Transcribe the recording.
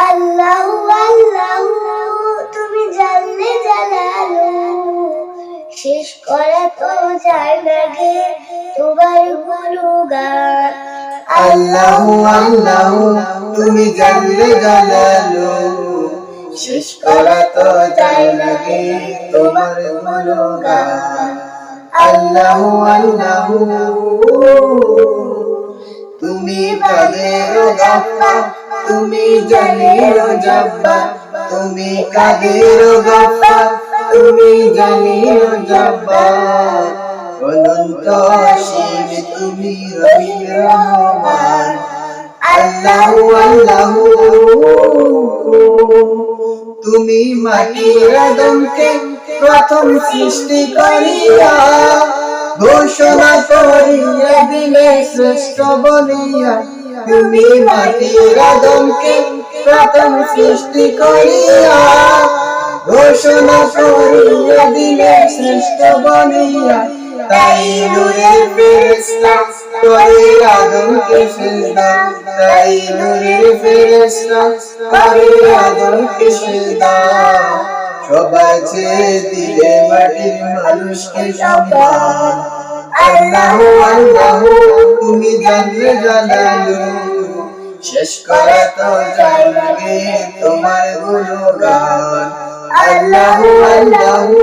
আল্লাহু আল্লাহু তুমি জানলে জালালু, শেষ করা তো যায় না গে তোমার গুণগান। আল্লাহু আল্লাহু তুমি জানলে জালালু, শেষ করা তো যায় না গে তোমার গুণগান। আল্লাহু আল্লাহু তুমি বাগের গাফফার, তুমি জালিল জব্বার, তুমি কাদের গাফফার, তুমি জালিল জব্বার, অনন্ত অসীম তুমি রহিম রহমান। আল্লাহু আল্লাহু তুমি মাটির আদমকে প্রথম সৃষ্টি করিয়া ঘোষণা করিয়া দিলে শ্রেষ্ঠ বলিয়া। তুমি মাটির আদমকে প্রথম সৃষ্টি করিয়া ঘোষণা করিয়া দিলে শ্রেষ্ঠ বলিয়া। তাই নূরের ফেরেশতা করে আদমকে সিজদা, তাই নূরের ফেরেশতা করে আদমকে সিজদা। সবাই ছেড়ে দিলে মাটির মানুষকে সম্মান। আল্লাহু আল্লাহু তুমি জানলে জালালু, শেষ করা তো যায় না গে তোমার গুণগান। আল্লাহু আল্লাহু